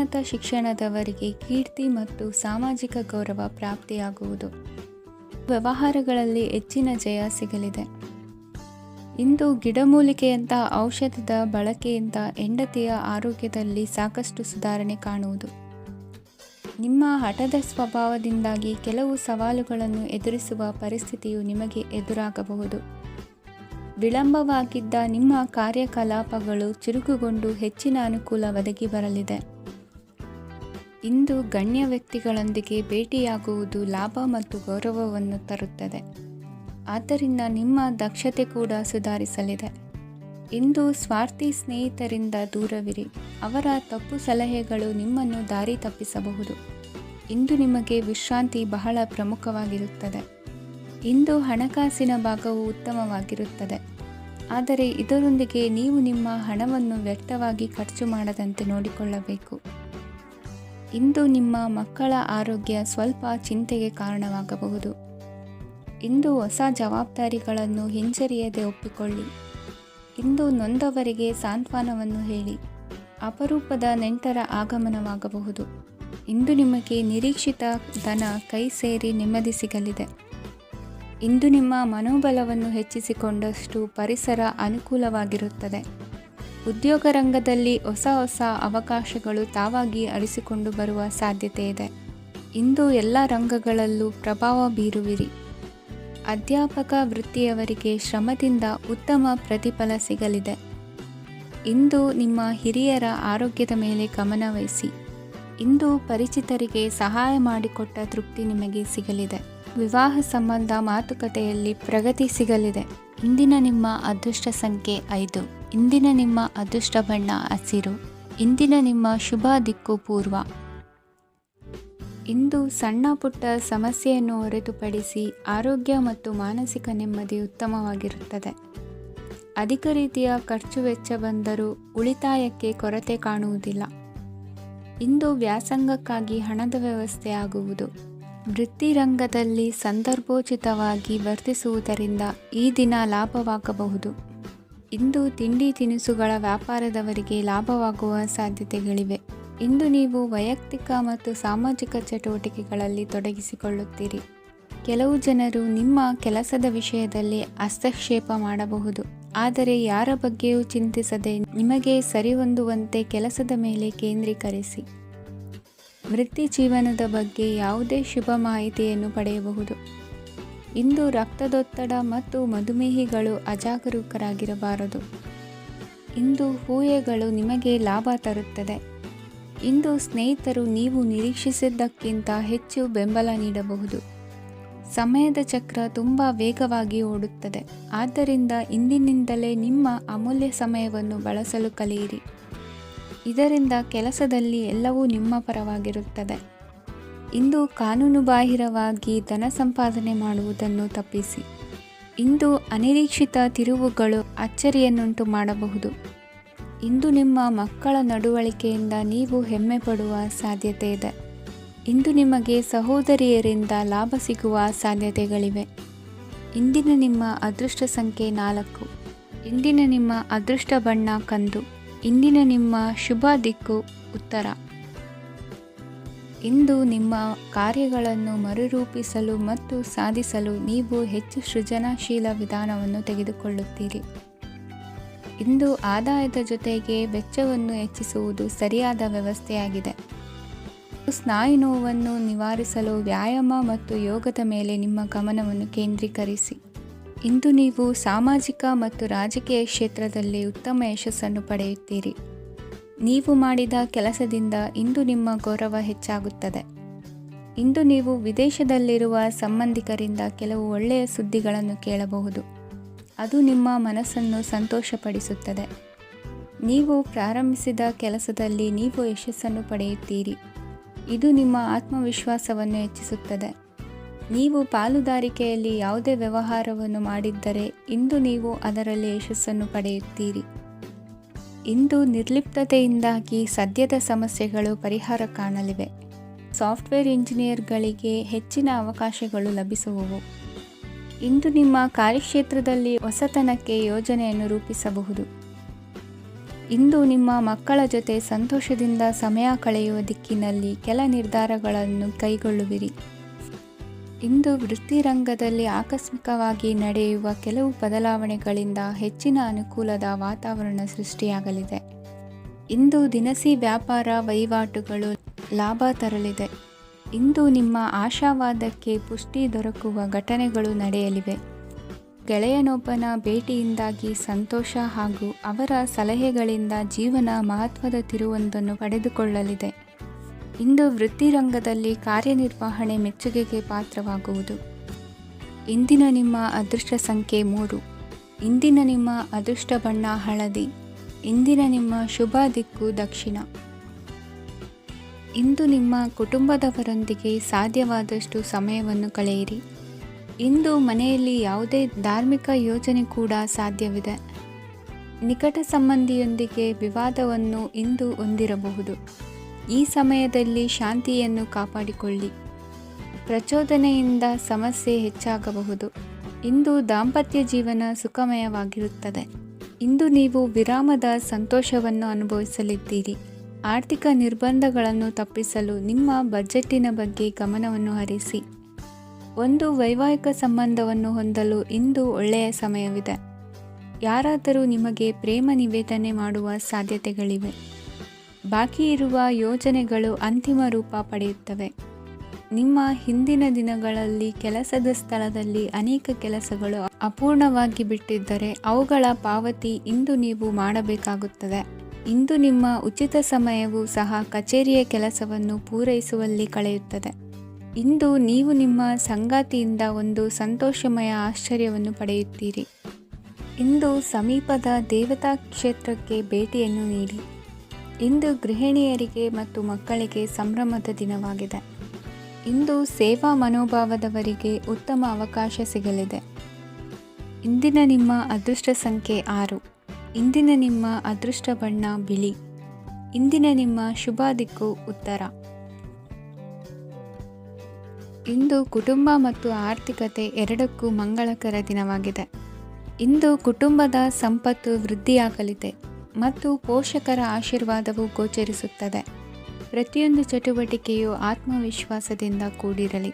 ಉನ್ನತ ಶಿಕ್ಷಣದವರಿಗೆ ಕೀರ್ತಿ ಮತ್ತು ಸಾಮಾಜಿಕ ಗೌರವ ಪ್ರಾಪ್ತಿಯಾಗುವುದು. ವ್ಯವಹಾರಗಳಲ್ಲಿ ಹೆಚ್ಚಿನ ಜಯ ಸಿಗಲಿದೆ. ಇಂದು ಗಿಡಮೂಲಿಕೆಯಂತಹ ಔಷಧದ ಬಳಕೆಯಿಂದ ಹೆಂಡತಿಯ ಆರೋಗ್ಯದಲ್ಲಿ ಸಾಕಷ್ಟು ಸುಧಾರಣೆ ಕಾಣುವುದು. ನಿಮ್ಮ ಹಠದ ಸ್ವಭಾವದಿಂದಾಗಿ ಕೆಲವು ಸವಾಲುಗಳನ್ನು ಎದುರಿಸುವ ಪರಿಸ್ಥಿತಿಯು ನಿಮಗೆ ಎದುರಾಗಬಹುದು. ವಿಳಂಬವಾಗಿದ್ದ ನಿಮ್ಮ ಕಾರ್ಯಕಲಾಪಗಳು ಚುರುಕುಗೊಂಡು ಹೆಚ್ಚಿನ ಅನುಕೂಲ ಒದಗಿ ಬರಲಿದೆ. ಇಂದು ಗಣ್ಯ ವ್ಯಕ್ತಿಗಳೊಂದಿಗೆ ಭೇಟಿಯಾಗುವುದು ಲಾಭ ಮತ್ತು ಗೌರವವನ್ನು ತರುತ್ತದೆ. ಆದ್ದರಿಂದ ನಿಮ್ಮ ದಕ್ಷತೆ ಕೂಡ ಸುಧಾರಿಸಲಿದೆ. ಇಂದು ಸ್ವಾರ್ಥಿ ಸ್ನೇಹಿತರಿಂದ ದೂರವಿರಿ. ಅವರ ತಪ್ಪು ಸಲಹೆಗಳು ನಿಮ್ಮನ್ನು ದಾರಿ ತಪ್ಪಿಸಬಹುದು. ಇಂದು ನಿಮಗೆ ವಿಶ್ರಾಂತಿ ಬಹಳ ಪ್ರಮುಖವಾಗಿರುತ್ತದೆ. ಇಂದು ಹಣಕಾಸಿನ ಭಾಗವು ಉತ್ತಮವಾಗಿರುತ್ತದೆ. ಆದರೆ ಇದರೊಂದಿಗೆ ನೀವು ನಿಮ್ಮ ಹಣವನ್ನು ವ್ಯರ್ಥವಾಗಿ ಖರ್ಚು ಮಾಡದಂತೆ ನೋಡಿಕೊಳ್ಳಬೇಕು. ಇಂದು ನಿಮ್ಮ ಮಕ್ಕಳ ಆರೋಗ್ಯ ಸ್ವಲ್ಪ ಚಿಂತೆಗೆ ಕಾರಣವಾಗಬಹುದು. ಇಂದು ಹೊಸ ಜವಾಬ್ದಾರಿಗಳನ್ನು ಹಿಂಜರಿಯದೆ ಒಪ್ಪಿಕೊಳ್ಳಿ. ಇಂದು ನೊಂದವರಿಗೆ ಸಾಂತ್ವನವನ್ನು ಹೇಳಿ. ಅಪರೂಪದ ನೆಂಟರ ಆಗಮನವಾಗಬಹುದು. ಇಂದು ನಿಮಗೆ ನಿರೀಕ್ಷಿತ ಧನ ಕೈ ಸೇರಿ ನೆಮ್ಮದಿ ಸಿಗಲಿದೆ. ಇಂದು ನಿಮ್ಮ ಮನೋಬಲವನ್ನು ಹೆಚ್ಚಿಸಿಕೊಂಡಷ್ಟು ಪರಿಸರ ಅನುಕೂಲವಾಗಿರುತ್ತದೆ. ಉದ್ಯೋಗ ರಂಗದಲ್ಲಿ ಹೊಸ ಹೊಸ ಅವಕಾಶಗಳು ತಾವಾಗಿ ಅರಿಸಿಕೊಂಡು ಬರುವ ಸಾಧ್ಯತೆ ಇದೆ. ಇಂದು ಎಲ್ಲ ರಂಗಗಳಲ್ಲೂ ಪ್ರಭಾವ ಬೀರುವಿರಿ. ಅಧ್ಯಾಪಕ ವೃತ್ತಿಯವರಿಗೆ ಶ್ರಮದಿಂದ ಉತ್ತಮ ಪ್ರತಿಫಲ ಸಿಗಲಿದೆ. ಇಂದು ನಿಮ್ಮ ಹಿರಿಯರ ಆರೋಗ್ಯದ ಮೇಲೆ ಗಮನ ವಹಿಸಿ. ಇಂದು ಪರಿಚಿತರಿಗೆ ಸಹಾಯ ಮಾಡಿಕೊಟ್ಟ ತೃಪ್ತಿ ನಿಮಗೆ ಸಿಗಲಿದೆ. ವಿವಾಹ ಸಂಬಂಧ ಮಾತುಕತೆಯಲ್ಲಿ ಪ್ರಗತಿ ಸಿಗಲಿದೆ. ಇಂದಿನ ನಿಮ್ಮ ಅದೃಷ್ಟ ಸಂಖ್ಯೆ 5. ಇಂದಿನ ನಿಮ್ಮ ಅದೃಷ್ಟ ಬಣ್ಣ ಹಸಿರು. ಇಂದಿನ ನಿಮ್ಮ ಶುಭ ದಿಕ್ಕು ಪೂರ್ವ. ಇಂದು ಸಣ್ಣ ಪುಟ್ಟ ಸಮಸ್ಯೆಯನ್ನು ಹೊರತುಪಡಿಸಿ ಆರೋಗ್ಯ ಮತ್ತು ಮಾನಸಿಕ ನೆಮ್ಮದಿ ಉತ್ತಮವಾಗಿರುತ್ತದೆ. ಅಧಿಕ ರೀತಿಯ ಖರ್ಚು ವೆಚ್ಚ ಬಂದರೂ ಉಳಿತಾಯಕ್ಕೆ ಕೊರತೆ ಕಾಣುವುದಿಲ್ಲ. ಇಂದು ವ್ಯಾಸಂಗಕ್ಕಾಗಿ ಹಣದ ವ್ಯವಸ್ಥೆ ಆಗುವುದು. ವೃತ್ತಿರಂಗದಲ್ಲಿ ಸಂದರ್ಭೋಚಿತವಾಗಿ ವರ್ತಿಸುವುದರಿಂದ ಈ ದಿನ ಲಾಭವಾಗಬಹುದು. ಇಂದು ತಿಂಡಿ ತಿನಿಸುಗಳ ವ್ಯಾಪಾರದವರಿಗೆ ಲಾಭವಾಗುವ ಸಾಧ್ಯತೆಗಳಿವೆ. ಇಂದು ನೀವು ವೈಯಕ್ತಿಕ ಮತ್ತು ಸಾಮಾಜಿಕ ಚಟುವಟಿಕೆಗಳಲ್ಲಿ ತೊಡಗಿಸಿಕೊಳ್ಳುತ್ತೀರಿ. ಕೆಲವು ಜನರು ನಿಮ್ಮ ಕೆಲಸದ ವಿಷಯದಲ್ಲಿ ಹಸ್ತಕ್ಷೇಪ ಮಾಡಬಹುದು. ಆದರೆ ಯಾರ ಬಗ್ಗೆಯೂ ಚಿಂತಿಸದೆ ನಿಮಗೆ ಸರಿಹೊಂದುವಂತೆ ಕೆಲಸದ ಮೇಲೆ ಕೇಂದ್ರೀಕರಿಸಿ. ವೃತ್ತಿ ಜೀವನದ ಬಗ್ಗೆ ಯಾವುದೇ ಶುಭ ಮಾಹಿತಿಯನ್ನು ಪಡೆಯಬಹುದು. ಇಂದು ರಕ್ತದೊತ್ತಡ ಮತ್ತು ಮಧುಮೇಹಿಗಳು ಅಜಾಗರೂಕರಾಗಿರಬಾರದು. ಇಂದು ಊಹೆಗಳು ನಿಮಗೆ ಲಾಭ ತರುತ್ತದೆ. ಇಂದು ಸ್ನೇಹಿತರು ನೀವು ನಿರೀಕ್ಷಿಸಿದ್ದಕ್ಕಿಂತ ಹೆಚ್ಚು ಬೆಂಬಲ ನೀಡಬಹುದು. ಸಮಯದ ಚಕ್ರ ತುಂಬ ವೇಗವಾಗಿ ಓಡುತ್ತದೆ. ಆದ್ದರಿಂದ ಇಂದಿನಿಂದಲೇ ನಿಮ್ಮ ಅಮೂಲ್ಯ ಸಮಯವನ್ನು ಬಳಸಲು ಕಲಿಯಿರಿ. ಇದರಿಂದ ಕೆಲಸದಲ್ಲಿ ಎಲ್ಲವೂ ನಿಮ್ಮ ಪರವಾಗಿರುತ್ತದೆ. ಇಂದು ಕಾನೂನುಬಾಹಿರವಾಗಿ ಧನ ಸಂಪಾದನೆ ಮಾಡುವುದನ್ನು ತಪ್ಪಿಸಿ. ಇಂದು ಅನಿರೀಕ್ಷಿತ ತಿರುವುಗಳು ಅಚ್ಚರಿಯನ್ನುಂಟು ಮಾಡಬಹುದು. ಇಂದು ನಿಮ್ಮ ಮಕ್ಕಳ ನಡವಳಿಕೆಯಿಂದ ನೀವು ಹೆಮ್ಮೆ ಪಡುವ ಸಾಧ್ಯತೆ ಇದೆ. ಇಂದು ನಿಮಗೆ ಸಹೋದರಿಯರಿಂದ ಲಾಭ ಸಿಗುವ ಸಾಧ್ಯತೆಗಳಿವೆ. ಇಂದಿನ ನಿಮ್ಮ ಅದೃಷ್ಟ ಸಂಖ್ಯೆ 4. ಇಂದಿನ ನಿಮ್ಮ ಅದೃಷ್ಟ ಬಣ್ಣ ಕಂದು. ಇಂದಿನ ನಿಮ್ಮ ಶುಭ ದಿಕ್ಕು ಉತ್ತರ. ಇಂದು ನಿಮ್ಮ ಕಾರ್ಯಗಳನ್ನು ಮರುರೂಪಿಸಲು ಮತ್ತು ಸಾಧಿಸಲು ನೀವು ಹೆಚ್ಚು ಸೃಜನಶೀಲ ವಿಧಾನವನ್ನು ತೆಗೆದುಕೊಳ್ಳುತ್ತೀರಿ. ಇಂದು ಆದಾಯದ ಜೊತೆಗೆ ವೆಚ್ಚವನ್ನು ಹೆಚ್ಚಿಸುವುದು ಸರಿಯಾದ ವ್ಯವಸ್ಥೆಯಾಗಿದೆ. ಸ್ನಾಯು ನೋವನ್ನು ನಿವಾರಿಸಲು ವ್ಯಾಯಾಮ ಮತ್ತು ಯೋಗದ ಮೇಲೆ ನಿಮ್ಮ ಗಮನವನ್ನು ಕೇಂದ್ರೀಕರಿಸಿ. ಇಂದು ನೀವು ಸಾಮಾಜಿಕ ಮತ್ತು ರಾಜಕೀಯ ಕ್ಷೇತ್ರದಲ್ಲಿ ಉತ್ತಮ ಯಶಸ್ಸನ್ನು ಪಡೆಯುತ್ತೀರಿ. ನೀವು ಮಾಡಿದ ಕೆಲಸದಿಂದ ಇಂದು ನಿಮ್ಮ ಗೌರವ ಹೆಚ್ಚಾಗುತ್ತದೆ. ಇಂದು ನೀವು ವಿದೇಶದಲ್ಲಿರುವ ಸಂಬಂಧಿಕರಿಂದ ಕೆಲವು ಒಳ್ಳೆಯ ಸುದ್ದಿಗಳನ್ನು ಕೇಳಬಹುದು. ಅದು ನಿಮ್ಮ ಮನಸ್ಸನ್ನು ಸಂತೋಷಪಡಿಸುತ್ತದೆ. ನೀವು ಪ್ರಾರಂಭಿಸಿದ ಕೆಲಸದಲ್ಲಿ ನೀವು ಯಶಸ್ಸನ್ನು ಪಡೆಯುತ್ತೀರಿ. ಇದು ನಿಮ್ಮ ಆತ್ಮವಿಶ್ವಾಸವನ್ನು ಹೆಚ್ಚಿಸುತ್ತದೆ. ನೀವು ಪಾಲುದಾರಿಕೆಯಲ್ಲಿ ಯಾವುದೇ ವ್ಯವಹಾರವನ್ನು ಮಾಡಿದ್ದರೆ ಇಂದು ನೀವು ಅದರಲ್ಲಿ ಯಶಸ್ಸನ್ನು ಪಡೆಯುತ್ತೀರಿ. ಇಂದು ನಿರ್ಲಿಪ್ತತೆಯಿಂದಾಗಿ ಸದ್ಯದ ಸಮಸ್ಯೆಗಳು ಪರಿಹಾರ ಕಾಣಲಿವೆ. ಸಾಫ್ಟ್ವೇರ್ ಇಂಜಿನಿಯರ್ಗಳಿಗೆ ಹೆಚ್ಚಿನ ಅವಕಾಶಗಳು ಲಭಿಸುವವು. ಇಂದು ನಿಮ್ಮ ಕಾರ್ಯಕ್ಷೇತ್ರದಲ್ಲಿ ಹೊಸತನಕ್ಕೆ ಯೋಜನೆಯನ್ನು ರೂಪಿಸಬಹುದು. ಇಂದು ನಿಮ್ಮ ಮಕ್ಕಳ ಜೊತೆ ಸಂತೋಷದಿಂದ ಸಮಯ ಕಳೆಯುವ ದಿಕ್ಕಿನಲ್ಲಿ ಕೆಲ ನಿರ್ಧಾರಗಳನ್ನು ಕೈಗೊಳ್ಳುವಿರಿ. ಇಂದು ವೃತ್ತಿರಂಗದಲ್ಲಿ ಆಕಸ್ಮಿಕವಾಗಿ ನಡೆಯುವ ಕೆಲವು ಬದಲಾವಣೆಗಳಿಂದ ಹೆಚ್ಚಿನ ಅನುಕೂಲದ ವಾತಾವರಣ ಸೃಷ್ಟಿಯಾಗಲಿದೆ. ಇಂದು ದಿನಸಿ ವ್ಯಾಪಾರ ವಹಿವಾಟುಗಳು ಲಾಭ ತರಲಿದೆ. ಇಂದು ನಿಮ್ಮ ಆಶಾವಾದಕ್ಕೆ ಪುಷ್ಟಿ ದೊರಕುವ ಘಟನೆಗಳು ನಡೆಯಲಿವೆ. ಗೆಳೆಯನೊಬ್ಬನ ಭೇಟಿಯಿಂದಾಗಿ ಸಂತೋಷ ಹಾಗೂ ಅವರ ಸಲಹೆಗಳಿಂದ ಜೀವನ ಮಹತ್ವದ ತಿರುವೊಂದನ್ನು ಪಡೆದುಕೊಳ್ಳಲಿದೆ. ಇಂದು ವೃತ್ತಿರಂಗದಲ್ಲಿ ಕಾರ್ಯನಿರ್ವಹಣೆ ಮೆಚ್ಚುಗೆಗೆ ಪಾತ್ರವಾಗುವುದು. ಇಂದಿನ ನಿಮ್ಮ ಅದೃಷ್ಟ ಸಂಖ್ಯೆ 3. ಇಂದಿನ ನಿಮ್ಮ ಅದೃಷ್ಟ ಬಣ್ಣ ಹಳದಿ. ಇಂದಿನ ನಿಮ್ಮ ಶುಭ ದಿಕ್ಕು ದಕ್ಷಿಣ. ಇಂದು ನಿಮ್ಮ ಕುಟುಂಬದವರೊಂದಿಗೆ ಸಾಧ್ಯವಾದಷ್ಟು ಸಮಯವನ್ನು ಕಳೆಯಿರಿ. ಇಂದು ಮನೆಯಲ್ಲಿ ಯಾವುದೇ ಧಾರ್ಮಿಕ ಯೋಜನೆ ಕೂಡ ಸಾಧ್ಯವಿದೆ. ನಿಕಟ ಸಂಬಂಧಿಯೊಂದಿಗೆ ವಿವಾದವನ್ನು ಇಂದು ಹೊಂದಿರಬಹುದು. ಈ ಸಮಯದಲ್ಲಿ ಶಾಂತಿಯನ್ನು ಕಾಪಾಡಿಕೊಳ್ಳಿ. ಪ್ರಚೋದನೆಯಿಂದ ಸಮಸ್ಯೆ ಹೆಚ್ಚಾಗಬಹುದು. ಇಂದು ದಾಂಪತ್ಯ ಜೀವನ ಸುಖಮಯವಾಗಿರುತ್ತದೆ. ಇಂದು ನೀವು ವಿರಾಮದ ಸಂತೋಷವನ್ನು ಅನುಭವಿಸಲಿದ್ದೀರಿ. ಆರ್ಥಿಕ ನಿರ್ಬಂಧಗಳನ್ನು ತಪ್ಪಿಸಲು ನಿಮ್ಮ ಬಜೆಟ್ಟಿನ ಬಗ್ಗೆ ಗಮನವನ್ನು ಹರಿಸಿ. ಒಂದು ವೈವಾಹಿಕ ಸಂಬಂಧವನ್ನು ಹೊಂದಲು ಇಂದು ಒಳ್ಳೆಯ ಸಮಯವಿದೆ. ಯಾರಾದರೂ ನಿಮಗೆ ಪ್ರೇಮ ನಿವೇದನೆ ಮಾಡುವ ಸಾಧ್ಯತೆಗಳಿವೆ. ಬಾಕಿ ಇರುವ ಯೋಜನೆಗಳು ಅಂತಿಮ ರೂಪ ಪಡೆಯುತ್ತವೆ. ನಿಮ್ಮ ಹಿಂದಿನ ದಿನಗಳಲ್ಲಿ ಕೆಲಸದ ಸ್ಥಳದಲ್ಲಿ ಅನೇಕ ಕೆಲಸಗಳು ಅಪೂರ್ಣವಾಗಿ ಬಿಟ್ಟಿದ್ದರೆ ಅವುಗಳ ಪಾವತಿ ಇಂದು ನೀವು ಮಾಡಬೇಕಾಗುತ್ತದೆ. ಇಂದು ನಿಮ್ಮ ಉಚಿತ ಸಮಯವು ಸಹ ಕಚೇರಿಯ ಕೆಲಸವನ್ನು ಪೂರೈಸುವಲ್ಲಿ ಕಳೆಯುತ್ತದೆ. ಇಂದು ನೀವು ನಿಮ್ಮ ಸಂಗಾತಿಯಿಂದ ಒಂದು ಸಂತೋಷಮಯ ಆಶ್ಚರ್ಯವನ್ನು ಪಡೆಯುತ್ತೀರಿ. ಇಂದು ಸಮೀಪದ ದೇವತಾ ಕ್ಷೇತ್ರಕ್ಕೆ ಭೇಟಿಯನ್ನು ನೀಡಿ. ಇಂದು ಗೃಹಿಣಿಯರಿಗೆ ಮತ್ತು ಮಕ್ಕಳಿಗೆ ಸಂಭ್ರಮದ ದಿನವಾಗಿದೆ. ಇಂದು ಸೇವಾ ಮನೋಭಾವದವರಿಗೆ ಉತ್ತಮ ಅವಕಾಶ ಸಿಗಲಿದೆ. ಇಂದಿನ ನಿಮ್ಮ ಅದೃಷ್ಟ ಸಂಖ್ಯೆ 6. ಇಂದಿನ ನಿಮ್ಮ ಅದೃಷ್ಟ ಬಣ್ಣ ಬಿಳಿ. ಇಂದಿನ ನಿಮ್ಮ ಶುಭ ದಿಕ್ಕು ಉತ್ತರ. ಇಂದು ಕುಟುಂಬ ಮತ್ತು ಆರ್ಥಿಕತೆ ಎರಡಕ್ಕೂ ಮಂಗಳಕರ ದಿನವಾಗಿದೆ. ಇಂದು ಕುಟುಂಬದ ಸಂಪತ್ತು ವೃದ್ಧಿಯಾಗಲಿದೆ ಮತ್ತು ಪೋಷಕರ ಆಶೀರ್ವಾದವು ಗೋಚರಿಸುತ್ತದೆ. ಪ್ರತಿಯೊಂದು ಚಟುವಟಿಕೆಯು ಆತ್ಮವಿಶ್ವಾಸದಿಂದ ಕೂಡಿರಲಿ.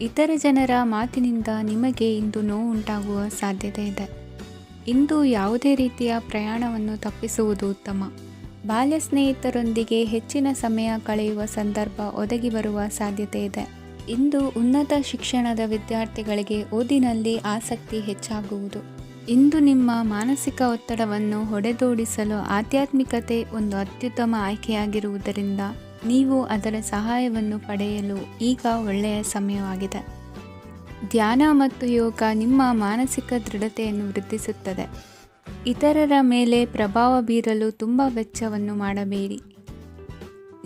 ಇತರ ಜನರ ಮಾತಿನಿಂದ ನಿಮಗೆ ಇಂದು ನೋವು ಉಂಟಾಗುವ ಸಾಧ್ಯತೆ ಇದೆ. ಇಂದು ಯಾವುದೇ ರೀತಿಯ ಪ್ರಯಾಣವನ್ನು ತಪ್ಪಿಸುವುದು ಉತ್ತಮ. ಬಾಲ್ಯ ಸ್ನೇಹಿತರೊಂದಿಗೆ ಹೆಚ್ಚಿನ ಸಮಯ ಕಳೆಯುವ ಸಂದರ್ಭ ಒದಗಿ ಬರುವ ಸಾಧ್ಯತೆ ಇದೆ. ಇಂದು ಉನ್ನತ ಶಿಕ್ಷಣದ ವಿದ್ಯಾರ್ಥಿಗಳಿಗೆ ಓದಿನಲ್ಲಿ ಆಸಕ್ತಿ ಹೆಚ್ಚಾಗುವುದು. ಇಂದು ನಿಮ್ಮ ಮಾನಸಿಕ ಒತ್ತಡವನ್ನು ಹೊಡೆದೋಡಿಸಲು ಆಧ್ಯಾತ್ಮಿಕತೆ ಒಂದು ಅತ್ಯುತ್ತಮ ಆಯ್ಕೆಯಾಗಿರುವುದರಿಂದ ನೀವು ಅದರ ಸಹಾಯವನ್ನು ಪಡೆಯಲು ಈಗ ಒಳ್ಳೆಯ ಸಮಯವಾಗಿದೆ. ಧ್ಯಾನ ಮತ್ತು ಯೋಗ ನಿಮ್ಮ ಮಾನಸಿಕ ದೃಢತೆಯನ್ನು ವೃದ್ಧಿಸುತ್ತದೆ. ಇತರರ ಮೇಲೆ ಪ್ರಭಾವ ಬೀರಲು ತುಂಬ ವೆಚ್ಚವನ್ನು ಮಾಡಬೇಡಿ.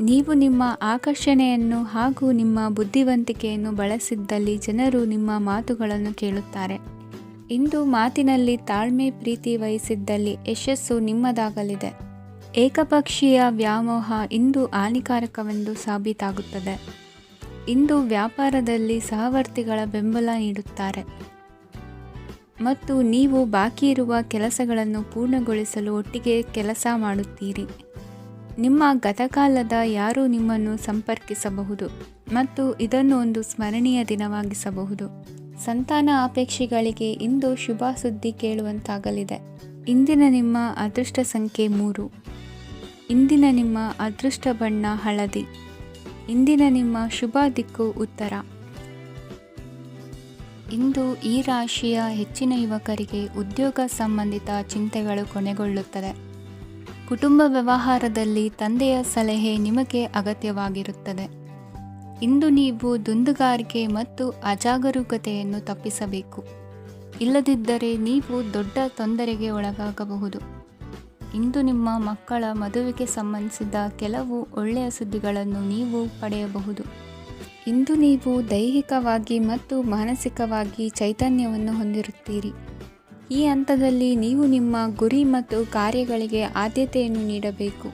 ನೀವು ನಿಮ್ಮ ಆಕರ್ಷಣೆಯನ್ನು ಹಾಗೂ ನಿಮ್ಮ ಬುದ್ಧಿವಂತಿಕೆಯನ್ನು ಬಳಸಿದ್ದಲ್ಲಿ ಜನರು ನಿಮ್ಮ ಮಾತುಗಳನ್ನು ಕೇಳುತ್ತಾರೆ. ಇಂದು ಮಾತಿನಲ್ಲಿ ತಾಳ್ಮೆ ಪ್ರೀತಿ ವಹಿಸಿದ್ದಲ್ಲಿ ಯಶಸ್ಸು ನಿಮ್ಮದಾಗಲಿದೆ. ಏಕಪಕ್ಷೀಯ ವ್ಯಾಮೋಹ ಇಂದು ಹಾನಿಕಾರಕವೆಂದು ಸಾಬೀತಾಗುತ್ತದೆ. ಇಂದು ವ್ಯಾಪಾರದಲ್ಲಿ ಸಹವರ್ತಿಗಳ ಬೆಂಬಲ ನೀಡುತ್ತಾರೆ ಮತ್ತು ನೀವು ಬಾಕಿ ಇರುವ ಕೆಲಸಗಳನ್ನು ಪೂರ್ಣಗೊಳಿಸಲು ಒಟ್ಟಿಗೆ ಕೆಲಸ ಮಾಡುತ್ತೀರಿ. ನಿಮ್ಮ ಗತಕಾಲದ ಯಾರೂ ನಿಮ್ಮನ್ನು ಸಂಪರ್ಕಿಸಬಹುದು ಮತ್ತು ಇದನ್ನು ಒಂದು ಸ್ಮರಣೀಯ ದಿನವಾಗಿಸಬಹುದು. ಸಂತಾನ ಅಪೇಕ್ಷೆಗಳಿಗೆ ಇಂದು ಶುಭ ಸುದ್ದಿ ಕೇಳುವಂತಾಗಲಿದೆ. ಇಂದಿನ ನಿಮ್ಮ ಅದೃಷ್ಟ ಸಂಖ್ಯೆ 3. ಇಂದಿನ ನಿಮ್ಮ ಅದೃಷ್ಟ ಬಣ್ಣ ಹಳದಿ. ಇಂದಿನ ನಿಮ್ಮ ಶುಭ ದಿಕ್ಕು ಉತ್ತರ. ಇಂದು ಈ ರಾಶಿಯ ಹೆಚ್ಚಿನ ಯುವಕರಿಗೆ ಉದ್ಯೋಗ ಸಂಬಂಧಿತ ಚಿಂತೆಗಳು ಕೊನೆಗೊಳ್ಳುತ್ತದೆ. ಕುಟುಂಬ ವ್ಯವಹಾರದಲ್ಲಿ ತಂದೆಯ ಸಲಹೆ ನಿಮಗೆ ಅಗತ್ಯವಾಗಿರುತ್ತದೆ. ಇಂದು ನೀವು ದುಂದುಗಾರಿಕೆ ಮತ್ತು ಅಜಾಗರೂಕತೆಯನ್ನು ತಪ್ಪಿಸಬೇಕು. ಇಲ್ಲದಿದ್ದರೆ ನೀವು ದೊಡ್ಡ ತೊಂದರೆಗೆ ಒಳಗಾಗಬಹುದು. ಇಂದು ನಿಮ್ಮ ಮಕ್ಕಳ ಮದುವೆಗೆ ಸಂಬಂಧಿಸಿದ ಕೆಲವು ಒಳ್ಳೆಯ ಸುದ್ದಿಗಳನ್ನು ನೀವು ಪಡೆಯಬಹುದು. ಇಂದು ನೀವು ದೈಹಿಕವಾಗಿ ಮತ್ತು ಮಾನಸಿಕವಾಗಿ ಚೈತನ್ಯವನ್ನು ಹೊಂದಿರುತ್ತೀರಿ. ಈ ಹಂತದಲ್ಲಿ ನೀವು ನಿಮ್ಮ ಗುರಿ ಮತ್ತು ಕಾರ್ಯಗಳಿಗೆ ಆದ್ಯತೆಯನ್ನು ನೀಡಬೇಕು.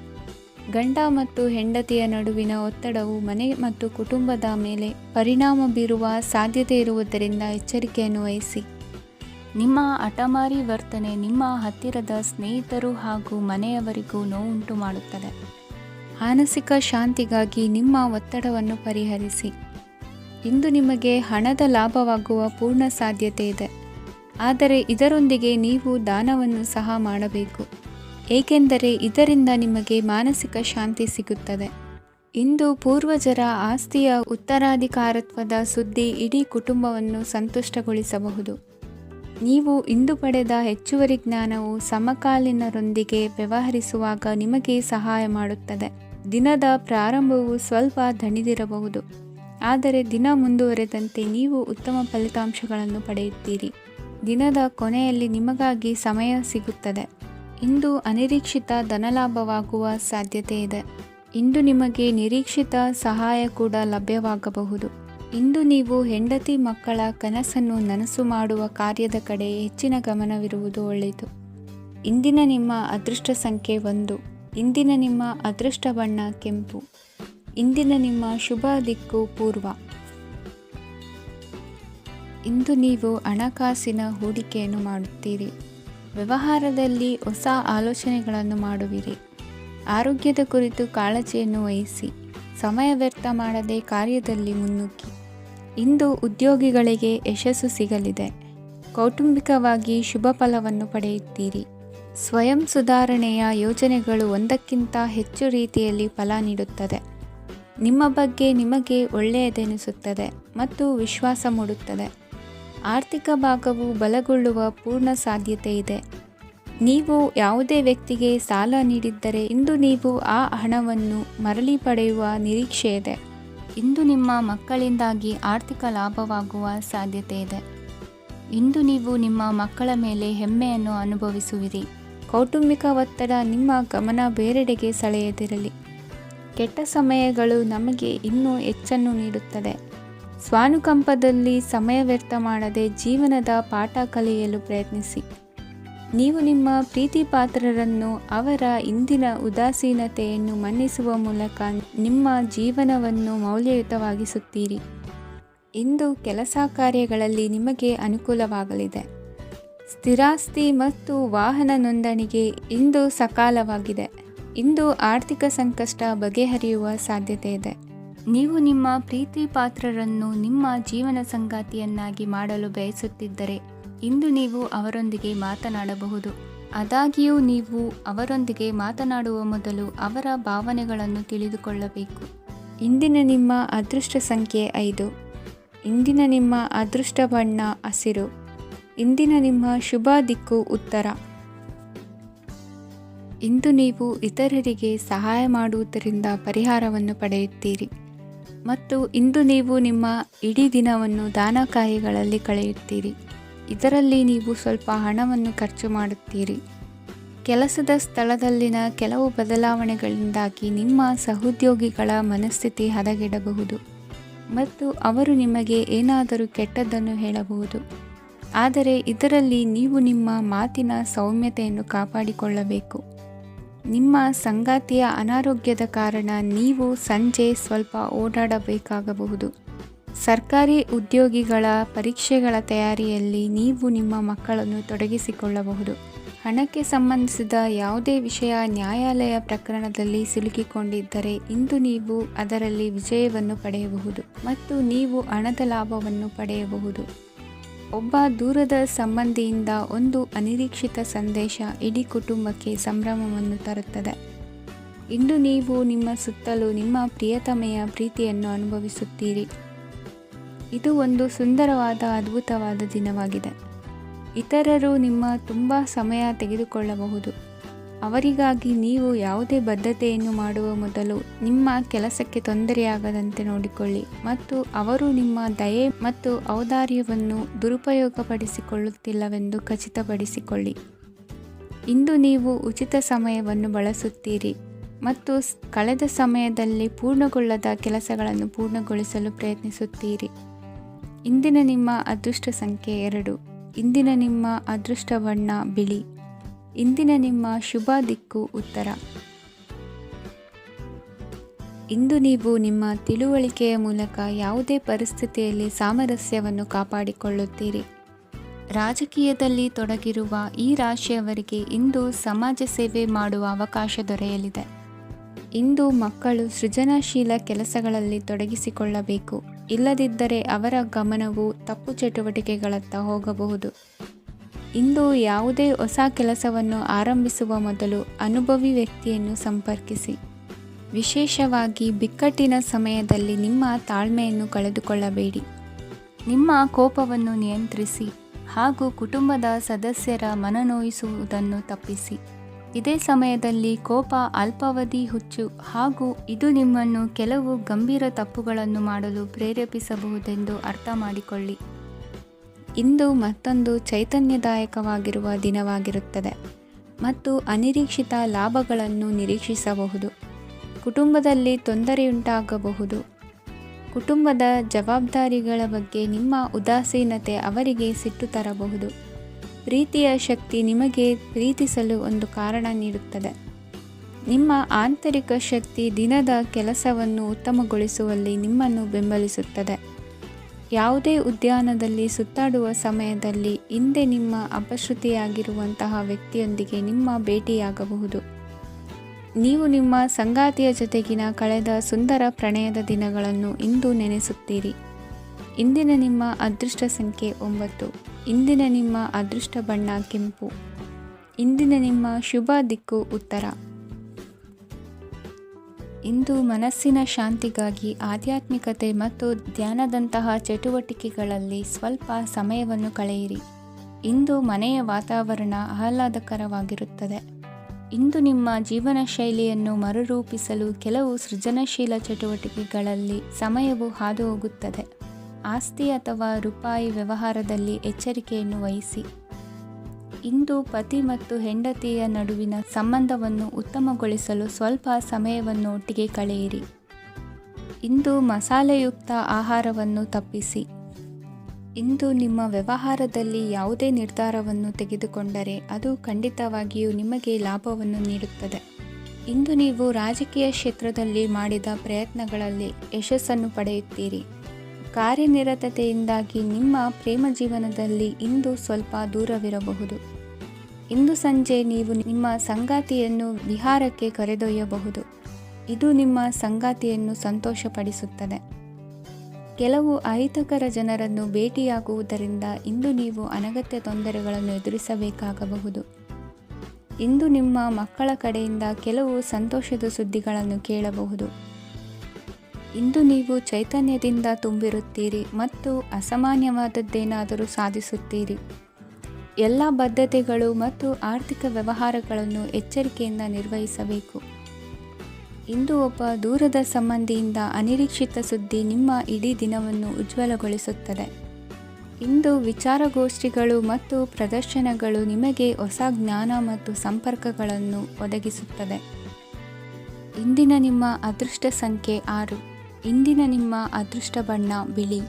ಗಂಡ ಮತ್ತು ಹೆಂಡತಿಯ ನಡುವಿನ ಒತ್ತಡವು ಮನೆ ಮತ್ತು ಕುಟುಂಬದ ಮೇಲೆ ಪರಿಣಾಮ ಬೀರುವ ಸಾಧ್ಯತೆ ಇರುವುದರಿಂದ ಎಚ್ಚರಿಕೆಯನ್ನು ವಹಿಸಿ. ನಿಮ್ಮ ಹಠಮಾರಿ ವರ್ತನೆ ನಿಮ್ಮ ಹತ್ತಿರದ ಸ್ನೇಹಿತರು ಹಾಗೂ ಮನೆಯವರಿಗೂ ನೋವುಂಟು ಮಾಡುತ್ತದೆ. ಮಾನಸಿಕ ಶಾಂತಿಗಾಗಿ ನಿಮ್ಮ ಒತ್ತಡವನ್ನು ಪರಿಹರಿಸಿ. ಇಂದು ನಿಮಗೆ ಹಣದ ಲಾಭವಾಗುವ ಪೂರ್ಣ ಸಾಧ್ಯತೆ ಇದೆ. ಆದರೆ ಇದರೊಂದಿಗೆ ನೀವು ದಾನವನ್ನು ಸಹ ಮಾಡಬೇಕು, ಏಕೆಂದರೆ ಇದರಿಂದ ನಿಮಗೆ ಮಾನಸಿಕ ಶಾಂತಿ ಸಿಗುತ್ತದೆ. ಇಂದು ಪೂರ್ವಜರ ಆಸ್ತಿಯ ಉತ್ತರಾಧಿಕಾರತ್ವದ ಸುದ್ದಿ ಇಡೀ ಕುಟುಂಬವನ್ನು ಸಂತುಷ್ಟಗೊಳಿಸಬಹುದು. ನೀವು ಇಂದು ಪಡೆದ ಹೆಚ್ಚುವರಿ ಜ್ಞಾನವು ಸಮಕಾಲೀನರೊಂದಿಗೆ ವ್ಯವಹರಿಸುವಾಗ ನಿಮಗೆ ಸಹಾಯ ಮಾಡುತ್ತದೆ. ದಿನದ ಪ್ರಾರಂಭವು ಸ್ವಲ್ಪ ದಣಿದಿರಬಹುದು, ಆದರೆ ದಿನ ಮುಂದುವರೆದಂತೆ ನೀವು ಉತ್ತಮ ಫಲಿತಾಂಶಗಳನ್ನು ಪಡೆಯುತ್ತೀರಿ. ದಿನದ ಕೊನೆಯಲ್ಲಿ ನಿಮಗಾಗಿ ಸಮಯ ಸಿಗುತ್ತದೆ. ಇಂದು ಅನಿರೀಕ್ಷಿತ ಧನಲಾಭವಾಗುವ ಸಾಧ್ಯತೆ ಇದೆ. ಇಂದು ನಿಮಗೆ ನಿರೀಕ್ಷಿತ ಸಹಾಯ ಕೂಡ ಲಭ್ಯವಾಗಬಹುದು. ಇಂದು ನೀವು ಹೆಂಡತಿ ಮಕ್ಕಳ ಕನಸನ್ನು ನನಸು ಮಾಡುವ ಕಾರ್ಯದ ಕಡೆ ಹೆಚ್ಚಿನ ಗಮನವಿರುವುದು ಒಳ್ಳೆಯದು. ಇಂದಿನ ನಿಮ್ಮ ಅದೃಷ್ಟ ಸಂಖ್ಯೆ 1. ಇಂದಿನ ನಿಮ್ಮ ಅದೃಷ್ಟ ಬಣ್ಣ ಕೆಂಪು. ಇಂದಿನ ನಿಮ್ಮ ಶುಭ ದಿಕ್ಕು ಪೂರ್ವ. ಇಂದು ನೀವು ಹಣಕಾಸಿನ ಹೂಡಿಕೆಯನ್ನು ಮಾಡುತ್ತೀರಿ. ವ್ಯವಹಾರದಲ್ಲಿ ಹೊಸ ಆಲೋಚನೆಗಳನ್ನು ಮಾಡುವಿರಿ. ಆರೋಗ್ಯದ ಕುರಿತು ಕಾಳಜಿಯನ್ನು ವಹಿಸಿ. ಸಮಯ ವ್ಯರ್ಥ ಮಾಡದೆ ಕಾರ್ಯದಲ್ಲಿ ಮುನ್ನುಗ್ಗಿ. ಇಂದು ಉದ್ಯೋಗಿಗಳಿಗೆ ಯಶಸ್ಸು ಸಿಗಲಿದೆ. ಕೌಟುಂಬಿಕವಾಗಿ ಶುಭ ಫಲವನ್ನು ಪಡೆಯುತ್ತೀರಿ. ಸ್ವಯಂ ಸುಧಾರಣೆಯ ಯೋಜನೆಗಳು ಒಂದಕ್ಕಿಂತ ಹೆಚ್ಚು ರೀತಿಯಲ್ಲಿ ಫಲ ನೀಡುತ್ತದೆ. ನಿಮ್ಮ ಬಗ್ಗೆ ನಿಮಗೆ ಒಳ್ಳೆಯದೆನಿಸುತ್ತದೆ ಮತ್ತು ವಿಶ್ವಾಸ ಮೂಡುತ್ತದೆ. ಆರ್ಥಿಕ ಭಾಗವು ಬಲಗೊಳ್ಳುವ ಪೂರ್ಣ ಸಾಧ್ಯತೆ ಇದೆ. ನೀವು ಯಾವುದೇ ವ್ಯಕ್ತಿಗೆ ಸಾಲ ನೀಡಿದ್ದರೆ ಇಂದು ನೀವು ಆ ಹಣವನ್ನು ಮರಳಿ ಪಡೆಯುವ ನಿರೀಕ್ಷೆ ಇದೆ. ಇಂದು ನಿಮ್ಮ ಮಕ್ಕಳಿಂದಾಗಿ ಆರ್ಥಿಕ ಲಾಭವಾಗುವ ಸಾಧ್ಯತೆ ಇದೆ. ಇಂದು ನೀವು ನಿಮ್ಮ ಮಕ್ಕಳ ಮೇಲೆ ಹೆಮ್ಮೆಯನ್ನು ಅನುಭವಿಸುವಿರಿ. ಕೌಟುಂಬಿಕ ಒತ್ತಡ ನಿಮ್ಮ ಗಮನ ಬೇರೆಡೆಗೆ ಸೆಳೆಯದಿರಲಿ. ಕೆಟ್ಟ ಸಮಯಗಳು ನಮಗೆ ಇನ್ನೂ ಹೆಚ್ಚನ್ನು ನೀಡುತ್ತದೆ. ಸ್ವಾನುಕಂಪದಲ್ಲಿ ಸಮಯ ವ್ಯರ್ಥ ಮಾಡದೆ ಜೀವನದ ಪಾಠ ಕಲಿಯಲು ಪ್ರಯತ್ನಿಸಿ. ನೀವು ನಿಮ್ಮ ಪ್ರೀತಿ ಪಾತ್ರರನ್ನು ಅವರ ಇಂದಿನ ಉದಾಸೀನತೆಯನ್ನು ಮನ್ನಿಸುವ ಮೂಲಕ ನಿಮ್ಮ ಜೀವನವನ್ನು ಮೌಲ್ಯಯುತವಾಗಿಸುತ್ತೀರಿ. ಇಂದು ಕೆಲಸ ಕಾರ್ಯಗಳಲ್ಲಿ ನಿಮಗೆ ಅನುಕೂಲವಾಗಲಿದೆ. ಸ್ಥಿರಾಸ್ತಿ ಮತ್ತು ವಾಹನ ನೋಂದಣಿಗೆ ಇಂದು ಸಕಾಲವಾಗಿದೆ. ಇಂದು ಆರ್ಥಿಕ ಸಂಕಷ್ಟ ಬಗೆಹರಿಯುವ ಸಾಧ್ಯತೆ ಇದೆ. ನೀವು ನಿಮ್ಮ ಪ್ರೀತಿ ಪಾತ್ರರನ್ನು ನಿಮ್ಮ ಜೀವನ ಸಂಗಾತಿಯನ್ನಾಗಿ ಮಾಡಲು ಬಯಸುತ್ತಿದ್ದರೆ ಇಂದು ನೀವು ಅವರೊಂದಿಗೆ ಮಾತನಾಡಬಹುದು. ಆದಾಗ್ಯೂ ನೀವು ಅವರೊಂದಿಗೆ ಮಾತನಾಡುವ ಮೊದಲು ಅವರ ಭಾವನೆಗಳನ್ನು ತಿಳಿದುಕೊಳ್ಳಬೇಕು. ಇಂದಿನ ನಿಮ್ಮ ಅದೃಷ್ಟ ಸಂಖ್ಯೆ 5. ಇಂದಿನ ನಿಮ್ಮ ಅದೃಷ್ಟ ಬಣ್ಣ ಹಸಿರು. ಇಂದಿನ ನಿಮ್ಮ ಶುಭ ದಿಕ್ಕು ಉತ್ತರ. ಇಂದು ನೀವು ಇತರರಿಗೆ ಸಹಾಯ ಮಾಡುವುದರಿಂದ ಪರಿಹಾರವನ್ನು ಪಡೆಯುತ್ತೀರಿ ಮತ್ತು ಇಂದು ನೀವು ನಿಮ್ಮ ಇಡೀ ದಿನವನ್ನು ದಾನ ಕಾರ್ಯಗಳಲ್ಲಿ ಕಳೆಯುತ್ತೀರಿ. ಇದರಲ್ಲಿ ನೀವು ಸ್ವಲ್ಪ ಹಣವನ್ನು ಖರ್ಚು ಮಾಡುತ್ತೀರಿ. ಕೆಲಸದ ಸ್ಥಳದಲ್ಲಿನ ಕೆಲವು ಬದಲಾವಣೆಗಳಿಂದಾಗಿ ನಿಮ್ಮ ಸಹೋದ್ಯೋಗಿಗಳ ಮನಸ್ಥಿತಿ ಹದಗೆಡಬಹುದು ಮತ್ತು ಅವರು ನಿಮಗೆ ಏನಾದರೂ ಕೆಟ್ಟದ್ದನ್ನು ಹೇಳಬಹುದು. ಆದರೆ ಇದರಲ್ಲಿ ನೀವು ನಿಮ್ಮ ಮಾತಿನ ಸೌಮ್ಯತೆಯನ್ನು ಕಾಪಾಡಿಕೊಳ್ಳಬೇಕು. ನಿಮ್ಮ ಸಂಗಾತಿಯ ಅನಾರೋಗ್ಯದ ಕಾರಣ ನೀವು ಸಂಜೆ ಸ್ವಲ್ಪ ಓಡಾಡಬೇಕಾಗಬಹುದು. ಸರ್ಕಾರಿ ಉದ್ಯೋಗಿಗಳ ಪರೀಕ್ಷೆಗಳ ತಯಾರಿಯಲ್ಲಿ ನೀವು ನಿಮ್ಮ ಮಕ್ಕಳನ್ನು ತೊಡಗಿಸಿಕೊಳ್ಳಬಹುದು. ಹಣಕ್ಕೆ ಸಂಬಂಧಿಸಿದ ಯಾವುದೇ ವಿಷಯ ನ್ಯಾಯಾಲಯ ಪ್ರಕರಣದಲ್ಲಿ ಸಿಲುಕಿಕೊಂಡಿದ್ದರೆ ಇಂದು ನೀವು ಅದರಲ್ಲಿ ವಿಜಯವನ್ನು ಪಡೆಯಬಹುದು ಮತ್ತು ನೀವು ಹಣದ ಲಾಭವನ್ನು ಪಡೆಯಬಹುದು. ಒಬ್ಬ ದೂರದ ಸಂಬಂಧಿಯಿಂದ ಒಂದು ಅನಿರೀಕ್ಷಿತ ಸಂದೇಶ ಇಡೀ ಕುಟುಂಬಕ್ಕೆ ಸಂಭ್ರಮವನ್ನು ತರುತ್ತದೆ. ಇಂದು ನೀವು ನಿಮ್ಮ ಸುತ್ತಲೂ ನಿಮ್ಮ ಪ್ರಿಯತಮೆಯ ಪ್ರೀತಿಯನ್ನು ಅನುಭವಿಸುತ್ತೀರಿ. ಇದು ಒಂದು ಸುಂದರವಾದ ಅದ್ಭುತವಾದ ದಿನವಾಗಿದೆ. ಇತರರು ನಿಮ್ಮ ತುಂಬ ಸಮಯ ತೆಗೆದುಕೊಳ್ಳಬಹುದು. ಅವರಿಗಾಗಿ ನೀವು ಯಾವುದೇ ಬದ್ಧತೆಯನ್ನು ಮಾಡುವ ಮೊದಲು ನಿಮ್ಮ ಕೆಲಸಕ್ಕೆ ತೊಂದರೆಯಾಗದಂತೆ ನೋಡಿಕೊಳ್ಳಿ ಮತ್ತು ಅವರು ನಿಮ್ಮ ದಯೆ ಮತ್ತು ಔದಾರ್ಯವನ್ನು ದುರುಪಯೋಗಪಡಿಸಿಕೊಳ್ಳುತ್ತಿಲ್ಲವೆಂದು ಖಚಿತಪಡಿಸಿಕೊಳ್ಳಿ. ಇಂದು ನೀವು ಉಚಿತ ಸಮಯವನ್ನು ಬಳಸುತ್ತೀರಿ ಮತ್ತು ಕಳೆದ ಸಮಯದಲ್ಲಿ ಪೂರ್ಣಗೊಳ್ಳದ ಕೆಲಸಗಳನ್ನು ಪೂರ್ಣಗೊಳಿಸಲು ಪ್ರಯತ್ನಿಸುತ್ತೀರಿ. ಇಂದಿನ ನಿಮ್ಮ ಅದೃಷ್ಟ ಸಂಖ್ಯೆ 2. ಇಂದಿನ ನಿಮ್ಮ ಅದೃಷ್ಟ ಬಣ್ಣ ಬಿಳಿ. ಇಂದಿನ ನಿಮ್ಮ ಶುಭ ದಿಕ್ಕು ಉತ್ತರ. ಇಂದು ನೀವು ನಿಮ್ಮ ತಿಳುವಳಿಕೆಯ ಮೂಲಕ ಯಾವುದೇ ಪರಿಸ್ಥಿತಿಯಲ್ಲಿ ಸಾಮರಸ್ಯವನ್ನು ಕಾಪಾಡಿಕೊಳ್ಳುತ್ತೀರಿ. ರಾಜಕೀಯದಲ್ಲಿ ತೊಡಗಿರುವ ಈ ರಾಶಿಯವರಿಗೆ ಇಂದು ಸಮಾಜ ಸೇವೆ ಮಾಡುವ ಅವಕಾಶ ದೊರೆಯಲಿದೆ. ಇಂದು ಮಕ್ಕಳು ಸೃಜನಶೀಲ ಕೆಲಸಗಳಲ್ಲಿ ತೊಡಗಿಸಿಕೊಳ್ಳಬೇಕು. ಇಲ್ಲದಿದ್ದರೆ ಅವರ ಗಮನವು ತಪ್ಪು ಚಟುವಟಿಕೆಗಳತ್ತ ಹೋಗಬಹುದು. ಇಂದು ಯಾವುದೇ ಹೊಸ ಕೆಲಸವನ್ನು ಆರಂಭಿಸುವ ಮೊದಲು ಅನುಭವಿ ವ್ಯಕ್ತಿಯನ್ನು ಸಂಪರ್ಕಿಸಿ. ವಿಶೇಷವಾಗಿ ಬಿಕ್ಕಟ್ಟಿನ ಸಮಯದಲ್ಲಿ ನಿಮ್ಮ ತಾಳ್ಮೆಯನ್ನು ಕಳೆದುಕೊಳ್ಳಬೇಡಿ. ನಿಮ್ಮ ಕೋಪವನ್ನು ನಿಯಂತ್ರಿಸಿ ಹಾಗೂ ಕುಟುಂಬದ ಸದಸ್ಯರ ಮನನೋಯಿಸುವುದನ್ನು ತಪ್ಪಿಸಿ. ಇದೇ ಸಮಯದಲ್ಲಿ ಕೋಪ ಅಲ್ಪಾವಧಿ ಹುಚ್ಚು ಹಾಗೂ ಇದು ನಿಮ್ಮನ್ನು ಕೆಲವು ಗಂಭೀರ ತಪ್ಪುಗಳನ್ನು ಮಾಡಲು ಪ್ರೇರೇಪಿಸಬಹುದೆಂದು ಅರ್ಥ ಮಾಡಿಕೊಳ್ಳಿ. ಇಂದು ಮತ್ತೊಂದು ಚೈತನ್ಯದಾಯಕವಾಗಿರುವ ದಿನವಾಗಿರುತ್ತದೆ ಮತ್ತು ಅನಿರೀಕ್ಷಿತ ಲಾಭಗಳನ್ನು ನಿರೀಕ್ಷಿಸಬಹುದು. ಕುಟುಂಬದಲ್ಲಿ ತೊಂದರೆಯುಂಟಾಗಬಹುದು. ಕುಟುಂಬದ ಜವಾಬ್ದಾರಿಗಳ ಬಗ್ಗೆ ನಿಮ್ಮ ಉದಾಸೀನತೆ ಅವರಿಗೆ ಸಿಟ್ಟು ತರಬಹುದು. ಪ್ರೀತಿಯ ಶಕ್ತಿ ನಿಮಗೆ ಪ್ರೀತಿಸಲು ಒಂದು ಕಾರಣ ನೀಡುತ್ತದೆ. ನಿಮ್ಮ ಆಂತರಿಕ ಶಕ್ತಿ ದಿನದ ಕೆಲಸವನ್ನು ಉತ್ತಮಗೊಳಿಸುವಲ್ಲಿ ನಿಮ್ಮನ್ನು ಬೆಂಬಲಿಸುತ್ತದೆ. ಯಾವುದೇ ಉದ್ಯಾನದಲ್ಲಿ ಸುತ್ತಾಡುವ ಸಮಯದಲ್ಲಿ ಹಿಂದೆ ನಿಮ್ಮ ಅಪಶ್ರುತಿಯಾಗಿರುವಂತಹ ವ್ಯಕ್ತಿಯೊಂದಿಗೆ ನಿಮ್ಮ ಭೇಟಿಯಾಗಬಹುದು. ನೀವು ನಿಮ್ಮ ಸಂಗಾತಿಯ ಜೊತೆಗಿನ ಕಳೆದ ಸುಂದರ ಪ್ರಣಯದ ದಿನಗಳನ್ನು ಇಂದು ನೆನೆಸುತ್ತೀರಿ. ಇಂದಿನ ನಿಮ್ಮ ಅದೃಷ್ಟ ಸಂಖ್ಯೆ 9. ಇಂದಿನ ನಿಮ್ಮ ಅದೃಷ್ಟ ಬಣ್ಣ ಕೆಂಪು. ಇಂದಿನ ನಿಮ್ಮ ಶುಭ ದಿಕ್ಕು ಉತ್ತರ. ಇಂದು ಮನಸ್ಸಿನ ಶಾಂತಿಗಾಗಿ ಆಧ್ಯಾತ್ಮಿಕತೆ ಮತ್ತು ಧ್ಯಾನದಂತಹ ಚಟುವಟಿಕೆಗಳಲ್ಲಿ ಸ್ವಲ್ಪ ಸಮಯವನ್ನು ಕಳೆಯಿರಿ. ಇಂದು ಮನೆಯ ವಾತಾವರಣ ಆಹ್ಲಾದಕರವಾಗಿರುತ್ತದೆ. ಇಂದು ನಿಮ್ಮ ಜೀವನ ಶೈಲಿಯನ್ನು ಮರುರೂಪಿಸಲು ಕೆಲವು ಸೃಜನಶೀಲ ಚಟುವಟಿಕೆಗಳಲ್ಲಿ ಸಮಯವು ಹಾದುಹೋಗುತ್ತದೆ. ಆಸ್ತಿ ಅಥವಾ ರೂಪಾಯಿ ವ್ಯವಹಾರದಲ್ಲಿ ಎಚ್ಚರಿಕೆಯನ್ನು ವಹಿಸಿ. ಇಂದು ಪತಿ ಮತ್ತು ಹೆಂಡತಿಯ ನಡುವಿನ ಸಂಬಂಧವನ್ನು ಉತ್ತಮಗೊಳಿಸಲು ಸ್ವಲ್ಪ ಸಮಯವನ್ನು ಒಟ್ಟಿಗೆ ಕಳೆಯಿರಿ. ಇಂದು ಮಸಾಲೆಯುಕ್ತ ಆಹಾರವನ್ನು ತಪ್ಪಿಸಿ. ಇಂದು ನಿಮ್ಮ ವ್ಯವಹಾರದಲ್ಲಿ ಯಾವುದೇ ನಿರ್ಧಾರವನ್ನು ತೆಗೆದುಕೊಂಡರೆ ಅದು ಖಂಡಿತವಾಗಿಯೂ ನಿಮಗೆ ಲಾಭವನ್ನು ನೀಡುತ್ತದೆ. ಇಂದು ನೀವು ರಾಜಕೀಯ ಕ್ಷೇತ್ರದಲ್ಲಿ ಮಾಡಿದ ಪ್ರಯತ್ನಗಳಲ್ಲಿ ಯಶಸ್ಸನ್ನು ಪಡೆಯುತ್ತೀರಿ. ಕಾರ್ಯನಿರತತೆಯಿಂದಾಗಿ ನಿಮ್ಮ ಪ್ರೇಮ ಜೀವನದಲ್ಲಿ ಇಂದು ಸ್ವಲ್ಪ ದೂರವಿರಬಹುದು. ಇಂದು ಸಂಜೆ ನೀವು ನಿಮ್ಮ ಸಂಗಾತಿಯನ್ನು ವಿಹಾರಕ್ಕೆ ಕರೆದೊಯ್ಯಬಹುದು. ಇದು ನಿಮ್ಮ ಸಂಗಾತಿಯನ್ನು ಸಂತೋಷಪಡಿಸುತ್ತದೆ. ಕೆಲವು ಅಹಿತಕರ ಜನರನ್ನು ಭೇಟಿಯಾಗುವುದರಿಂದ ಇಂದು ನೀವು ಅನಗತ್ಯ ತೊಂದರೆಗಳನ್ನು ಎದುರಿಸಬೇಕಾಗಬಹುದು. ಇಂದು ನಿಮ್ಮ ಮಕ್ಕಳ ಕಡೆಯಿಂದ ಕೆಲವು ಸಂತೋಷದ ಸುದ್ದಿಗಳನ್ನು ಕೇಳಬಹುದು. ಇಂದು ನೀವು ಚೈತನ್ಯದಿಂದ ತುಂಬಿರುತ್ತೀರಿ ಮತ್ತು ಅಸಾಮಾನ್ಯವಾದದ್ದೇನಾದರೂ ಸಾಧಿಸುತ್ತೀರಿ. ಎಲ್ಲ ಬದ್ಧತೆಗಳು ಮತ್ತು ಆರ್ಥಿಕ ವ್ಯವಹಾರಗಳನ್ನು ಎಚ್ಚರಿಕೆಯಿಂದ ನಿರ್ವಹಿಸಬೇಕು. ಇಂದು ಒಬ್ಬ ದೂರದ ಸಂಬಂಧಿಯಿಂದ ಅನಿರೀಕ್ಷಿತ ಸುದ್ದಿ ನಿಮ್ಮ ಇಡೀ ದಿನವನ್ನು ಉಜ್ವಲಗೊಳಿಸುತ್ತದೆ. ಇಂದು ವಿಚಾರಗೋಷ್ಠಿಗಳು ಮತ್ತು ಪ್ರದರ್ಶನಗಳು ನಿಮಗೆ ಹೊಸ ಜ್ಞಾನ ಮತ್ತು ಸಂಪರ್ಕಗಳನ್ನು ಒದಗಿಸುತ್ತದೆ. ಇಂದಿನ ನಿಮ್ಮ ಅದೃಷ್ಟ ಸಂಖ್ಯೆ 6. ಇಂದಿನ ನಿಮ್ಮ ಅದೃಷ್ಟ ಬಣ್ಣ ಬಿಳಿ.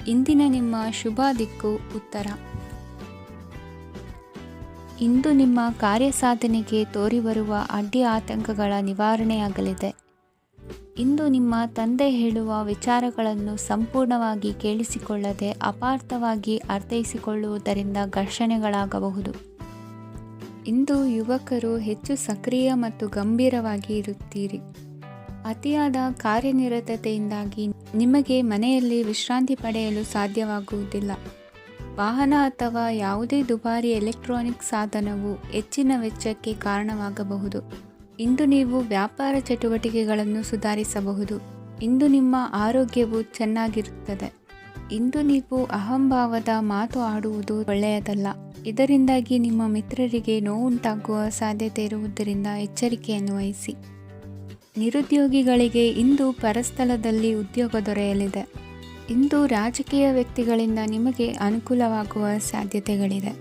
ಇಂದಿನ ನಿಮ್ಮ ಶುಭ ದಿಕ್ಕು ಉತ್ತರ. ಇಂದು ನಿಮ್ಮ ಕಾರ್ಯಸಾಧನೆಗೆ ತೋರಿಬರುವ ಅಡ್ಡಿ ಆತಂಕಗಳ ನಿವಾರಣೆಯಾಗಲಿದೆ. ಇಂದು ನಿಮ್ಮ ತಂದೆ ಹೇಳುವ ವಿಚಾರಗಳನ್ನು ಸಂಪೂರ್ಣವಾಗಿ ಕೇಳಿಸಿಕೊಳ್ಳದೆ ಅಪಾರ್ಥವಾಗಿ ಅರ್ಥೈಸಿಕೊಳ್ಳುವುದರಿಂದ ಘರ್ಷಣೆಗಳಾಗಬಹುದು. ಇಂದು ಯುವಕರು ಹೆಚ್ಚು ಸಕ್ರಿಯ ಮತ್ತು ಗಂಭೀರವಾಗಿ ಇರುತ್ತೀರಿ. ಅತಿಯಾದ ಕಾರ್ಯನಿರತತೆಯಿಂದಾಗಿ ನಿಮಗೆ ಮನೆಯಲ್ಲಿ ವಿಶ್ರಾಂತಿ ಪಡೆಯಲು ಸಾಧ್ಯವಾಗುವುದಿಲ್ಲ. ವಾಹನ ಅಥವಾ ಯಾವುದೇ ದುಬಾರಿ ಎಲೆಕ್ಟ್ರಾನಿಕ್ ಸಾಧನವು ಹೆಚ್ಚಿನ ವೆಚ್ಚಕ್ಕೆ ಕಾರಣವಾಗಬಹುದು. ಇಂದು ನೀವು ವ್ಯಾಪಾರ ಚಟುವಟಿಕೆಗಳನ್ನು ಸುಧಾರಿಸಬಹುದು. ಇಂದು ನಿಮ್ಮ ಆರೋಗ್ಯವು ಚೆನ್ನಾಗಿರುತ್ತದೆ. ಇಂದು ನೀವು ಅಹಂಭಾವದ ಮಾತು ಆಡುವುದು ಒಳ್ಳೆಯದಲ್ಲ. ಇದರಿಂದಾಗಿ ನಿಮ್ಮ ಮಿತ್ರರಿಗೆ ನೋವುಂಟಾಗುವ ಸಾಧ್ಯತೆ ಇರುವುದರಿಂದ ಎಚ್ಚರಿಕೆಯನ್ನು ವಹಿಸಿ. ನಿರುದ್ಯೋಗಿಗಳಿಗೆ ಇಂದು ಪರಸ್ಥಳದಲ್ಲಿ ಉದ್ಯೋಗ ದೊರೆಯಲಿದೆ. ಇಂದು ರಾಜಕೀಯ ವ್ಯಕ್ತಿಗಳಿಂದ ನಿಮಗೆ ಅನುಕೂಲವಾಗುವ ಸಾಧ್ಯತೆಗಳಿದೆ.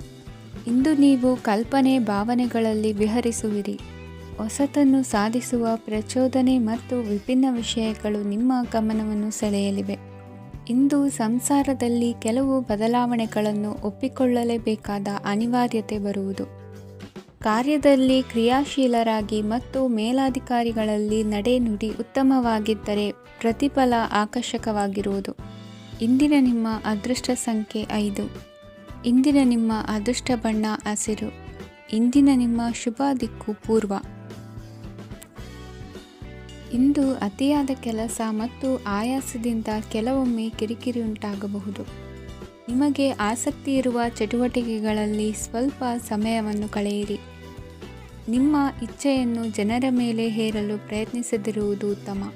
ಇಂದು ನೀವು ಕಲ್ಪನೆ ಭಾವನೆಗಳಲ್ಲಿ ವಿಹರಿಸುವಿರಿ. ಹೊಸತನ್ನು ಸಾಧಿಸುವ ಪ್ರಚೋದನೆ ಮತ್ತು ವಿಭಿನ್ನ ವಿಷಯಗಳು ನಿಮ್ಮ ಗಮನವನ್ನು ಸೆಳೆಯಲಿವೆ. ಇಂದು ಸಂಸಾರದಲ್ಲಿ ಕೆಲವು ಬದಲಾವಣೆಗಳನ್ನು ಒಪ್ಪಿಕೊಳ್ಳಲೇಬೇಕಾದ ಅನಿವಾರ್ಯತೆ ಬರುವುದು. ಕಾರ್ಯದಲ್ಲಿ ಕ್ರಿಯಾಶೀಲರಾಗಿ ಮತ್ತು ಮೇಲಾಧಿಕಾರಿಗಳಲ್ಲಿ ನಡೆನುಡಿ ಉತ್ತಮವಾಗಿದ್ದರೆ ಪ್ರತಿಫಲ ಆಕರ್ಷಕವಾಗಿರುವುದು. ಇಂದಿನ ನಿಮ್ಮ ಅದೃಷ್ಟ ಸಂಖ್ಯೆ 5. ಇಂದಿನ ನಿಮ್ಮ ಅದೃಷ್ಟ ಬಣ್ಣ ಹಸಿರು. ಇಂದಿನ ನಿಮ್ಮ ಶುಭ ದಿಕ್ಕು ಪೂರ್ವ. ಇಂದು ಅತಿಯಾದ ಕೆಲಸ ಮತ್ತು ಆಯಾಸದಿಂದ ಕೆಲವೊಮ್ಮೆ ಕಿರಿಕಿರಿ ಉಂಟಾಗಬಹುದು. ನಿಮಗೆ ಆಸಕ್ತಿ ಇರುವ ಚಟುವಟಿಕೆಗಳಲ್ಲಿ ಸ್ವಲ್ಪ ಸಮಯವನ್ನು ಕಳೆಯಿರಿ. ನಿಮ್ಮ ಇಚ್ಛೆಯನ್ನು ಜನರ ಮೇಲೆ ಹೇರಲು ಪ್ರಯತ್ನಿಸದಿರುವುದು ಉತ್ತಮ.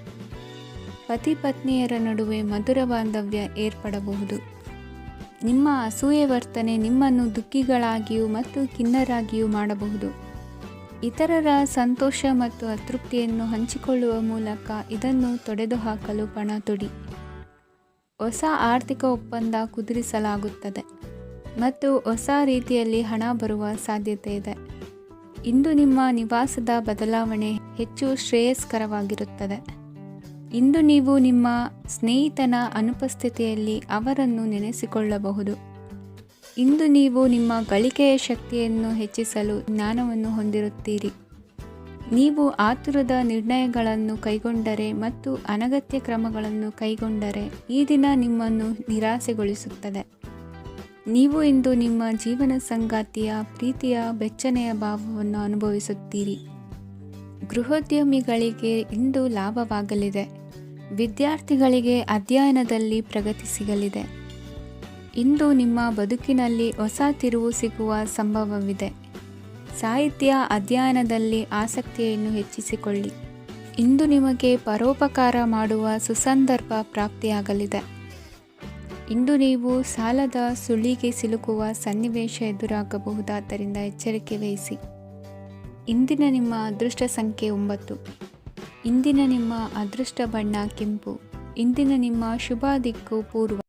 ಪತಿ ಪತ್ನಿಯರ ನಡುವೆ ಮಧುರ ಬಾಂಧವ್ಯ ಏರ್ಪಡಬಹುದು. ನಿಮ್ಮ ಅಸೂಯೆ ವರ್ತನೆ ನಿಮ್ಮನ್ನು ದುಃಖಿಗಳಾಗಿಯೂ ಮತ್ತು ಖಿನ್ನರಾಗಿಯೂ ಮಾಡಬಹುದು. ಇತರರ ಸಂತೋಷ ಮತ್ತು ಅತೃಪ್ತಿಯನ್ನು ಹಂಚಿಕೊಳ್ಳುವ ಮೂಲಕ ಇದನ್ನು ತೊಡೆದುಹಾಕಲು ಪಣ ತೊಡಿ. ಹೊಸ ಆರ್ಥಿಕ ಒಪ್ಪಂದ ಕುದುರಿಸಲಾಗುತ್ತದೆ ಮತ್ತು ಹೊಸ ರೀತಿಯಲ್ಲಿ ಹಣ ಬರುವ ಸಾಧ್ಯತೆ ಇದೆ. ಇಂದು ನಿಮ್ಮ ನಿವಾಸದ ಬದಲಾವಣೆ ಹೆಚ್ಚು ಶ್ರೇಯಸ್ಕರವಾಗಿರುತ್ತದೆ. ಇಂದು ನೀವು ನಿಮ್ಮ ಸ್ನೇಹಿತನ ಅನುಪಸ್ಥಿತಿಯಲ್ಲಿ ಅವರನ್ನು ನೆನೆಸಿಕೊಳ್ಳಬಹುದು. ಇಂದು ನೀವು ನಿಮ್ಮ ಗಳಿಕೆಯ ಶಕ್ತಿಯನ್ನು ಹೆಚ್ಚಿಸಲು ಜ್ಞಾನವನ್ನು ಹೊಂದಿರುತ್ತೀರಿ. ನೀವು ಆತುರದ ನಿರ್ಣಯಗಳನ್ನು ಕೈಗೊಂಡರೆ ಮತ್ತು ಅನಗತ್ಯ ಕ್ರಮಗಳನ್ನು ಕೈಗೊಂಡರೆ ಈ ದಿನ ನಿಮ್ಮನ್ನು ನಿರಾಸೆಗೊಳಿಸುತ್ತದೆ. ನೀವು ಇಂದು ನಿಮ್ಮ ಜೀವನ ಸಂಗಾತಿಯ ಪ್ರೀತಿಯ ಬೆಚ್ಚನೆಯ ಭಾವವನ್ನು ಅನುಭವಿಸುತ್ತೀರಿ. ಗೃಹೋದ್ಯಮಿಗಳಿಗೆ ಇಂದು ಲಾಭವಾಗಲಿದೆ. ವಿದ್ಯಾರ್ಥಿಗಳಿಗೆ ಅಧ್ಯಯನದಲ್ಲಿ ಪ್ರಗತಿ ಸಿಗಲಿದೆ. ಇಂದು ನಿಮ್ಮ ಬದುಕಿನಲ್ಲಿ ಹೊಸ ತಿರುವು ಸಿಗುವ ಸಂಭವವಿದೆ. ಸಾಹಿತ್ಯ ಅಧ್ಯಯನದಲ್ಲಿ ಆಸಕ್ತಿಯನ್ನು ಹೆಚ್ಚಿಸಿಕೊಳ್ಳಿ. ಇಂದು ನಿಮಗೆ ಪರೋಪಕಾರ ಮಾಡುವ ಸುಸಂದರ್ಭ ಪ್ರಾಪ್ತಿಯಾಗಲಿದೆ. ಇಂದು ನೀವು ಸಾಲದ ಸುಳಿಗೆ ಸಿಲುಕುವ ಸನ್ನಿವೇಶ ಎದುರಾಗಬಹುದಾದ್ದರಿಂದ ಎಚ್ಚರಿಕೆ ವಹಿಸಿ. ಇಂದಿನ ನಿಮ್ಮ ಅದೃಷ್ಟ ಸಂಖ್ಯೆ 9. ಇಂದಿನ ನಿಮ್ಮ ಅದೃಷ್ಟ ಬಣ್ಣ ಕೆಂಪು. ಇಂದಿನ ನಿಮ್ಮ ಶುಭ ದಿಕ್ಕು ಪೂರ್ವ.